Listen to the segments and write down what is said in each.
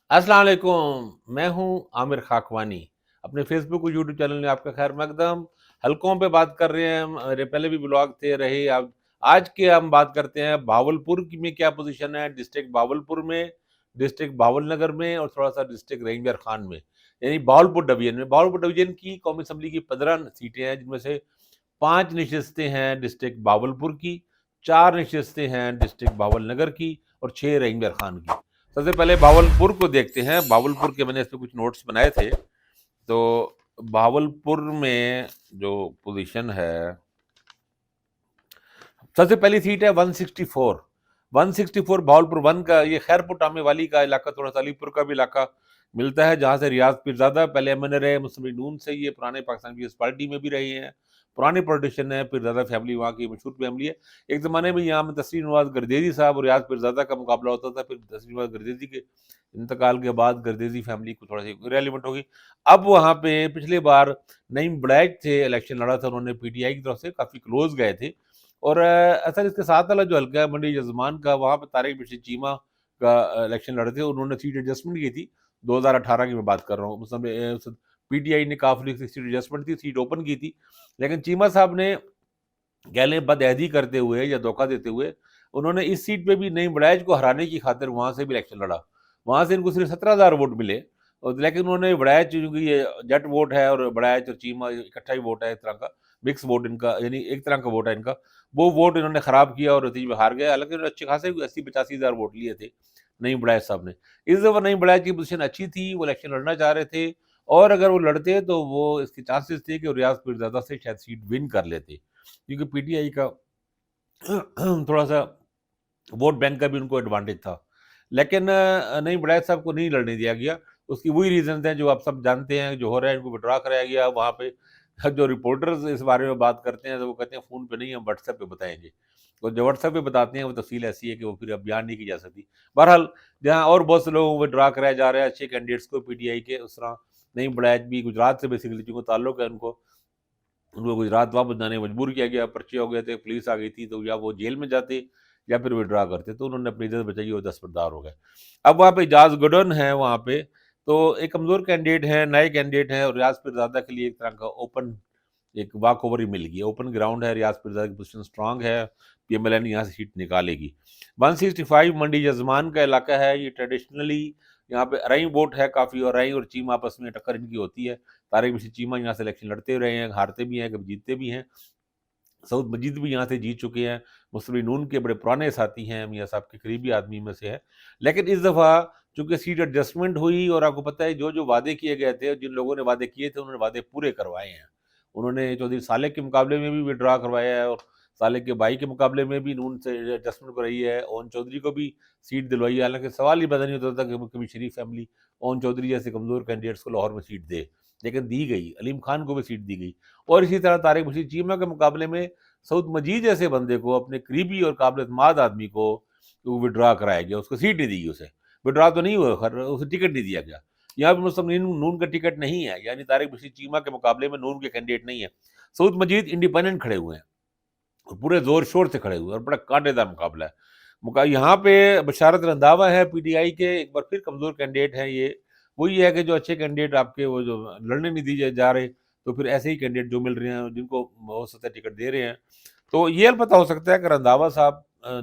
السلام علیکم، میں ہوں عامر خاکوانی۔ اپنے فیس بک اور یوٹیوب چینل میں آپ کا خیر مقدم۔ حلقوں پہ بات کر رہے ہیں، میرے پہلے بھی بلاگ تھے رہے اب آج کے ہم بات کرتے ہیں بہاولپور میں کیا پوزیشن ہے، ڈسٹرکٹ بہاولپور میں، ڈسٹرکٹ بہاول نگر میں اور تھوڑا سا ڈسٹرکٹ رینجر خان میں، یعنی بہاولپور ڈویژن میں۔ بہاولپور ڈویژن کی قومی اسمبلی کی 15 سیٹیں ہیں، جن میں سے 5 نشستیں ہیں ڈسٹرکٹ بہاولپور کی، 4 نشستیں ہیں ڈسٹرکٹ بہاول نگر کی اور 6 رینجر خان کی۔ سب سے پہلے بہاولپور کو دیکھتے ہیں۔ بہاولپور کے میں نے اس پہ کچھ نوٹس بنائے تھے۔ تو بہاولپور میں جو پوزیشن ہے، سب سے پہلی سیٹ ہے 164 164 بہاولپور 1 کا۔ یہ خیرپور ٹامے والی کا علاقہ، تھوڑا سا علی پور کا بھی علاقہ ملتا ہے، جہاں سے ریاض پیرزادہ پہلے ایم این اے رہے، مسلم لیگ نون سے یہ پرانے پاکستان پیپلز پارٹی میں بھی رہے ہیں، پرانے پولیٹیشین ہیں۔ پیرزادہ فیملی وہاں کی مشہور فیملی ہے۔ ایک زمانے میں یہاں میں تسلیم نواز گردیزی صاحب اور ریاض پیرزادہ کا مقابلہ ہوتا تھا، پھر تسلیم نواز گردیزی کے انتقال کے بعد گردیزی فیملی کو تھوڑا سی ریلیونٹ ہوگی۔ اب وہاں پہ پچھلے بار نعیم بڑیچ تھے، الیکشن لڑا تھا انہوں نے، پی ٹی آئی کی طرف سے کافی کلوز گئے تھے۔ اور اصل اس کے ساتھ والا جو حلقہ ہے منڈی جزمان کا، وہاں پہ طارق بشیر چیمہ کا الیکشن لڑے تھے، انہوں نے سیٹ ایڈجسٹمنٹ کی تھی 2018 کی میں بات کر رہا ہوں۔ پی ٹی آئی نے کاف لیگ سے سیٹ ایڈجسٹمنٹ تھی، سیٹ اوپن کی تھی، لیکن چیمہ صاحب نے کہہ لیں بد عہدی کرتے ہوئے یا دھوکہ دیتے ہوئے انہوں نے اس سیٹ پہ بھی نعیم بڑیچ کو ہرانے کی خاطر وہاں سے بھی الیکشن لڑا۔ وہاں سے ان کو صرف 17,000 ووٹ ملے، لیکن انہوں نے بڑیچ، کیونکہ یہ جٹ ووٹ ہے اور بڑیچ اور چیمہ اکٹھا ہی ووٹ ہے، ایک طرح کا مکس ووٹ ان کا، یعنی ایک طرح کا ووٹ ہے ان کا، وہ ووٹ انہوں نے خراب کیا اور نتیجے میں ہار گئے۔ حالانکہ انہوں نے اچھے خاصے 80-85,000 ووٹ لیے تھے نعیم بڑیچ صاحب نے۔ اس دفعہ نعیم بڑیچ کی پوزیشن اچھی تھی، وہ الیکشن لڑنا چاہ رہے تھے، اور اگر وہ لڑتے تو وہ اس کے چانسز تھے کہ وہ ریاض پیرزادہ سے شاید سیٹ ون کر لیتے، کیونکہ پی ٹی آئی کا تھوڑا سا ووٹ بینک کا بھی ان کو ایڈوانٹیج تھا۔ لیکن نعیم بڑیچ صاحب کو نہیں لڑنے دیا گیا۔ اس کی وہی ریزنز ہیں جو آپ سب جانتے ہیں جو ہو رہا ہے، ان کو وڈرا کرایا گیا۔ وہاں پہ جو رپورٹرز اس بارے میں بات کرتے ہیں تو وہ کہتے ہیں فون پہ نہیں، ہم واٹس ایپ پہ بتائیں گے، اور جو واٹس ایپ پہ بتاتے ہیں وہ تفصیل ایسی ہے کہ وہ پھر اب بیان نہیں کی جا سکتی۔ بہرحال جہاں اور بہت سے لوگوں کو وڈرا کرایا جا رہا ہے اچھے کینڈیڈیٹس کو پی ٹی آئی کے، اس طرح نعیم بڑیچ بھی گجرات سے بیسیکلی چونکہ تعلق ہے ان کو گجرات واپس جانے مجبور کیا گیا، پرچے ہو گئے تھے، پولیس آ گئی تھی، تو یا وہ جیل میں جاتے یا پھر وڈرا کرتے، تو انہوں نے اپنی عزت بچائی اور دستبردار ہو گئے۔ اب وہاں پہ اعجاز گڈن ہے وہاں پہ، تو ایک کمزور کینڈیڈیٹ ہیں، نئے کینڈیڈیٹ ہیں، اور ریاض پیرزادہ کے لیے ایک طرح کا اوپن ایک واک اوور ہی مل گئی، اوپن گراؤنڈ ہے، ریاض پیرزادہ کی پوزیشن اسٹرانگ ہے، پی ایم ایل این یہاں سے سیٹ نکالے گی۔ 165 منڈی جزمان کا علاقہ ہے، یہ ٹریڈیشنلی یہاں پہ ارائیں ووٹ ہے کافی، اور ارائیں اور چیمہ آپس میں ٹکر ان کی ہوتی ہے۔ طارق بشیر چیمہ یہاں سے الیکشن لڑتے رہے ہیں، ہارتے بھی ہیں، کبھی جیتتے بھی ہیں۔ سعود مجید بھی یہاں سے جیت چکے ہیں، مسلم لیگ نون کے بڑے پرانے ساتھی ہیں، میاں صاحب کے قریبی آدمی میں سے ہے۔ لیکن اس دفعہ چونکہ سیٹ ایڈجسٹمنٹ ہوئی، اور آپ کو پتہ ہے جو وعدے کیے گئے تھے، جن لوگوں نے وعدے کیے تھے، انہوں نے وعدے پورے کروائے ہیں۔ انہوں نے چودھری صالح کے مقابلے میں بھی وڈرا کروایا ہے، اور صالح کے بھائی کے مقابلے میں بھی نون سے ایڈجسٹمنٹ کرائی ہے، اون چودھری کو بھی سیٹ دلوائی ہے۔ حالانکہ سوال ہی پیدا نہیں ہوتا تھا کہ کبھی شریف فیملی اون چودھری جیسے کمزور کینڈیڈیٹس کو لاہور میں سیٹ دے، لیکن دی گئی، علیم خان کو بھی سیٹ دی گئی۔ اور اسی طرح طارق بشیر چیمہ کے مقابلے میں سعود مجید جیسے بندے کو، اپنے قریبی اور قابل اعتماد آدمی کو وڈرا کرایا گیا، اس کو سیٹ نہیں دی گئی، اسے وڈرا تو نہیں ہوا، اسے ٹکٹ نہیں دیا گیا۔ یہاں پہ مسلم لیگ نون کا ٹکٹ نہیں ہے، یعنی طارق بشیر چیمہ کے مقابلے میں نون کے کینڈیڈیٹ نہیں ہے۔ سعود مجید انڈیپینڈنٹ کھڑے ہوئے ہیں، اور پورے زور شور سے کھڑے ہوئے ہیں، اور بڑا کانٹے دار مقابلہ ہے۔ یہاں پہ بشارت رنداوا ہے پی ٹی آئی کے، ایک بار پھر کمزور کینڈیڈیٹ ہیں یہ۔ وہی ہے کہ جو اچھے کینڈیڈیٹ آپ کے وہ جو لڑنے نہیں دیے جا رہے، تو پھر ایسے ہی کینڈیڈیٹ جو مل رہے ہیں جن کو ہو سکتا ہے ٹکٹ دے رہے ہیں، تو یہ البتہ ہو سکتا ہے کہ رنداوا صاحب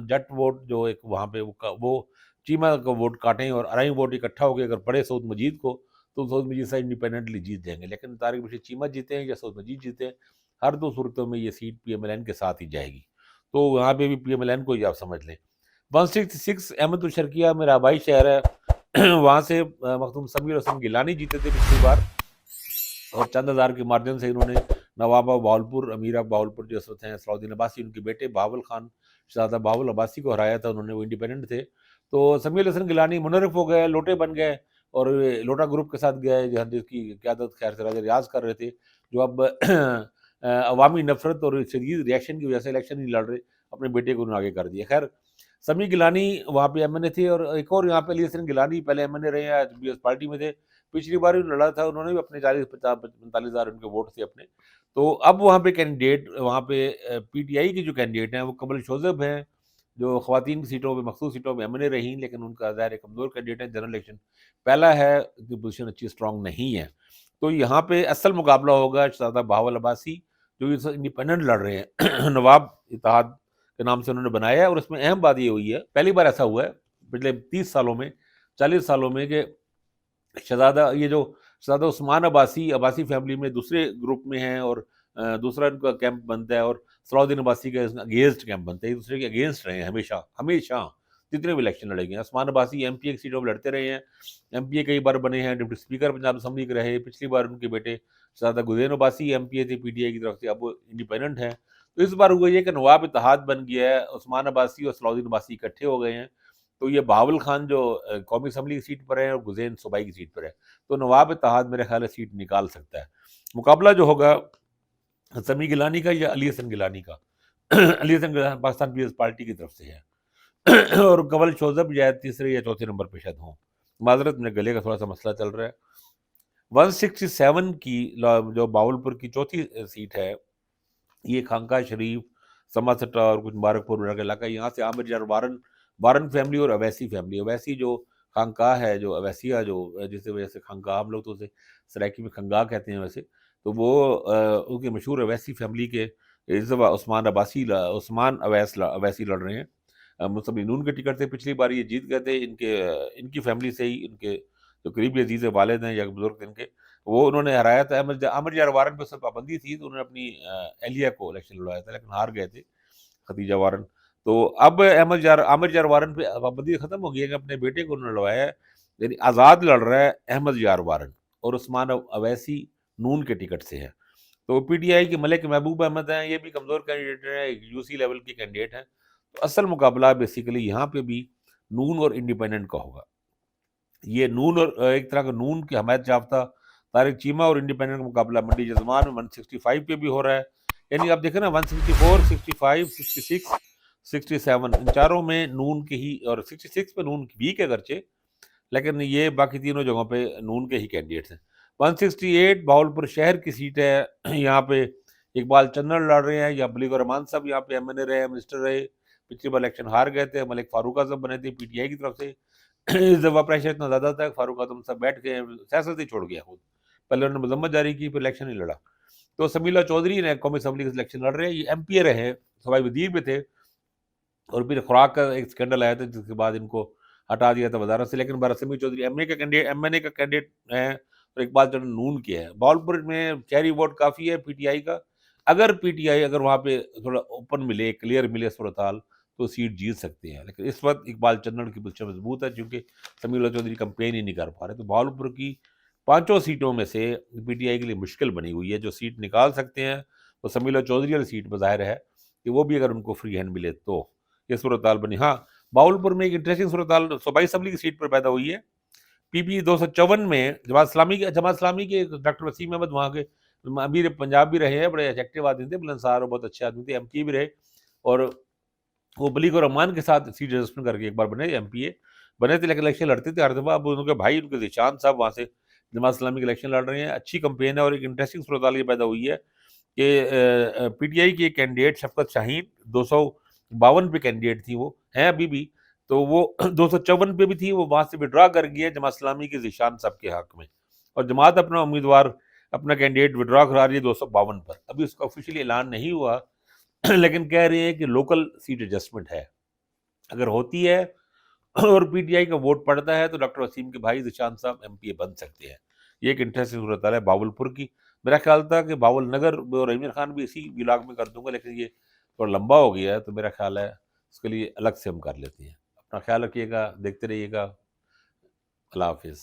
جٹ ووٹ جو ایک وہاں پہ وہ چیمہ کا ووٹ کاٹیں، اور ارائیں ووٹ اکٹھا ہو کے اگر پڑے سعود مجید کو، تو سعود مجید صاحب انڈیپینڈنٹلی جیت جائیں گے۔ لیکن طارق بشیر چیمہ جیتے ہیں یا سعود مجید جیتے ہیں، ہر دو صورتوں میں یہ seat P M L N کے ساتھ ہی جائے گی، تو وہاں پہ بھی پی ایم ایل این کو ہی آپ سمجھ لیں۔ 166 احمد الشرقیہ میرا آبائی شہر ہے، وہاں سے مخدوم سمیر حسن گیلانی جیتے تھے پچھلی بار، اور چند ہزار کے مارجن سے انہوں نے نوابہ بہاولپور، امیر بہاولپور جو اس وقت ہیں صلاح الدین عباسی، ان کے بیٹے بہاول خان شہزادہ بہاول عباسی کو ہرایا تھا انہوں نے، وہ انڈیپینڈنٹ تھے۔ تو سمیع حسن گیلانی منرف ہو گئے، لوٹے بن گئے، اور لوٹا گروپ کے ساتھ گئے، جس کی قیادت خیر سراج ریاض کر رہے تھے، جو اب عوامی نفرت اور شدید ریاکشن کی وجہ سے الیکشن نہیں لڑ رہے، اپنے بیٹے کو انہوں نے آگے کر دیا۔ خیر سمیع گیلانی وہاں پہ ایم این اے تھے، اور ایک اور یہاں پہ علی حسن گیلانی پہلے ایم این اے رہے ہیں، پیپلز پارٹی میں تھے، پچھلی بار بھی لڑا تھا انہوں نے بھی، اپنے 40-45 ہزار ان کے ووٹ تھے اپنے۔ تو اب وہاں پہ کینڈیڈیٹ، وہاں پہ پی ٹی آئی کے جو کینڈیڈیٹ ہیں وہ کمل شوذب ہیں، جو خواتین کی سیٹوں پہ مخصوص سیٹوں پہ ایم این اے رہی، لیکن ان کا ظاہر ہے کمزور کینڈیڈیٹ ہے، جنرل الیکشن پہلا ہے، ان کی پوزیشن اچھی اسٹرانگ نہیں ہے. تو یہاں پہ اصل مقابلہ ہوگا شہزادہ بہاول عباسی جو انڈیپینڈنٹ لڑ رہے ہیں نواب اتحاد کے نام سے انہوں نے بنایا ہے. اور اس میں اہم بات یہ ہوئی ہے، پہلی بار ایسا ہوا ہے پچھلے 30 سالوں میں 40 سالوں میں کہ شہزادہ یہ جو شہزادہ عثمان عباسی فیملی میں دوسرے گروپ میں ہیں، اور دوسرا ان کا کیمپ بنتا ہے، اور صلاح الدین عباسی کا اگینسٹ کیمپ بنتا ہے. ایک دوسرے کے اگینسٹ رہے ہیں ہمیشہ ہمیشہ جتنے بھی الیکشن لڑے گئے ہیں. عثمان عباسی ایم پی اے کی سیٹوں پہ لڑتے رہے ہیں، ایم پی اے کئی بار بنے ہیں، ڈپٹی اسپیکر پنجاب اسمبلی کے رہے. پچھلی بار ان کے بیٹے شہزادہ گزین عباسی ایم پی اے تھے پی ٹی آئی کی طرف سے، اب وہ انڈیپینڈنٹ ہیں. تو اس بار ہوا یہ کہ نواب اتحاد بن گیا ہے، عثمان عباسی اور صلاح الدین عباسی اکٹھے ہو گئے ہیں. تو یہ بہاول خان جو قومی اسمبلی کی سیٹ پر ہے اور گزین صوبائی کی سیٹ پر ہے، تو نواب اتحاد میرے خیال ہے سیٹ نکال سکتا ہے. مقابلہ جو ہوگا سمیع گیلانی کا یا علی حسن گیلانی کا. علی حسن گیلانی پاکستان پیپلز پارٹی کی طرف سے ہے اور کنول شوذب یا تیسرے یا چوتھے نمبر پہ شاید ہوں. معذرت، میرے گلے کا تھوڑا سا مسئلہ چل رہا ہے. 167 کی جو باولپور کی چوتھی سیٹ ہے، یہ خانقاہ شریف، سما سٹا اور کچھ مبارک پور کا علاقہ. یہاں سے عامر یار وارن فیملی اور اویسی فیملی. اویسی جو خانقاہ ہے، جو اویسیہ جو جس وجہ سے خانقاہ، ہم لوگ تو اسے سرائکی میں خنگاہ کہتے ہیں ویسے، تو وہ ان کے مشہور اویسی فیملی کے اس دفعہ عثمان اویسی لڑ رہے ہیں. مسلم نون کے ٹکٹ سے پچھلی بار یہ جیت گئے تھے. ان کی فیملی سے ہی، ان کے جو قریبی عزیز والد ہیں یا بزرگ ان کے، وہ انہوں نے ہرایا تھا. عامر یار وارن پہ سب پابندی تھی تو انہوں نے اپنی اہلیہ کو الیکشن لڑوایا تھا، لیکن ہار گئے تھے، خدیجہ وارن. تو اب عامر یار وارن پہ پابندی ختم ہو گئی ہے کہ اپنے بیٹے کو انہوں نے لڑوایا ہے. یعنی آزاد لڑ رہا ہے احمد یار وارن، اور عثمان اویسی نون کے ٹکٹ سے ہے. تو پی ٹی آئی کے ملک محبوب احمد ہیں، یہ بھی کمزور کینڈیڈیٹ ہیں، یو سی لیول کے کینڈیڈیٹ ہیں. تو اصل مقابلہ بیسیکلی یہاں پہ بھی نون اور انڈیپینڈنٹ کا ہوگا. یہ نون اور ایک طرح کا نون کی حمایت یافتہ طارق چیمہ اور انڈیپینڈنٹ کا مقابلہ منڈی جزمان میں 165 پہ بھی ہو رہا ہے. یعنی آپ دیکھیں نا 164 65 66 67 ان چاروں میں نون کے ہی، اور 66 پہ نون بھی کے اگرچہ، لیکن یہ باقی تینوں جگہوں پہ نون کے ہی کینڈیڈیٹس ہیں. 168 بہاولپور شہر کی سیٹ ہے، یہاں پہ اقبال چنن لڑ رہے ہیں، یا بلیغ الرحمان صاحب یہاں پہ ایم این اے رہے، منسٹر رہے. پچھلی بار الیکشن ہار گئے تھے، ملک فاروق اعظم بنے تھے پی ٹی آئی کی طرف سے. اس دفعہ پریشر اتنا زیادہ تھا کہ فاروق اعظم صاحب بیٹھ گئے، سیاست ہی چھوڑ گیا خود. پہلے انہوں نے مذمت جاری کی، پھر الیکشن ہی لڑا. تو سمیلہ چودھری نے قومی اسمبلی کے الیکشن لڑ رہے ہیں، یہ ایم پی اے رہے، صوبائی وزیر بھی تھے، اور پھر خوراک کا ایک اسکینڈل آیا تھا جس کے بعد ان کو ہٹا دیا تھا وزارت سے. لیکن سمیع چودھری ایم این اے کا کینڈیڈیٹ ہیں، اور اقبال چنن نون کے ہیں. بہاولپور میں شہری ووٹ کافی ہے پی ٹی آئی کا. اگر پی ٹی آئی وہاں پہ تھوڑا اوپن ملے، کلیئر ملے صورتحال، تو سیٹ جیت سکتے ہیں. لیکن اس وقت اقبال چنن کی پوزیشن مضبوط ہے، چونکہ سمیع چودھری کمپین ہی نہیں کر پا رہے. تو بہاولپور کی 5 سیٹوں میں سے پی ٹی آئی کے لیے مشکل بنی ہوئی ہے. جو سیٹ نکال سکتے ہیں وہ سمیع چودھری والی سیٹ بظاہر ہے کہ وہ بھی اگر ان کو فری ہینڈ ملے تو یہ صورتحال بنی. ہاں، بہاولپور میں ایک انٹرسٹنگ صورتحال صوبائی اسمبلی کی سیٹ پر پیدا ہوئی ہے. پی پی 254 میں جماعت اسلامی کے ڈاکٹر وسیم احمد وہاں کے امیر پنجاب بھی رہے ہیں، بڑے ایکٹیو آدمی تھے، بلندسار اور بہت اچھے آدمی تھے، ایم پی بھی رہے. اور وہ بلیغ الرحمان کے ساتھ سیٹ ایڈجسٹمنٹ کر کے ایک بار بنے ایم پی اے بنے تھے، لیکن الیکشن لڑتے تھے ہر دفعہ. اب ان کے بھائی، ان کے ذیشان صاحب وہاں سے جماعت اسلامی کے الیکشن لڑ رہے ہیں. اچھی کمپین ہے. اور ایک انٹرسٹنگ صورتحال یہ پیدا ہوئی ہے کہ پی ٹی آئی کی ایک کینڈیڈیٹ شفقت شاہین 252 پہ کینڈیڈیٹ تھی، وہ ہیں ابھی بھی، تو وہ 254 پہ بھی تھی، وہ وہاں سے وڈرا کر گئی ہے جماعت اسلامی کے ذیشان صاحب کے حق میں. اور جماعت اپنا امیدوار، اپنا کینڈیڈیٹ وڈرا کرا رہی ہے 252 پر. ابھی اس کا آفیشیلی اعلان نہیں ہوا، لیکن کہہ رہے ہیں کہ لوکل سیٹ ایڈجسٹمنٹ ہے. اگر ہوتی ہے اور پی ٹی آئی کا ووٹ پڑتا ہے تو ڈاکٹر وسیم کے بھائی ذیشان صاحب ایم پی اے بن سکتے ہیں. یہ ایک انٹرسٹنگ صورتحال ہے بہاولپور کی. میرا خیال تھا کہ بہاول نگر اور امیر خان بھی اسی ولاگ میں کر دوں گا، لیکن یہ تھوڑا لمبا ہو گیا ہے، تو میرا خیال ہے اس کے لیے الگ سے ہم کر لیتے ہیں. اپنا خیال رکھیے گا، دیکھتے رہیے گا. اللہ حافظ.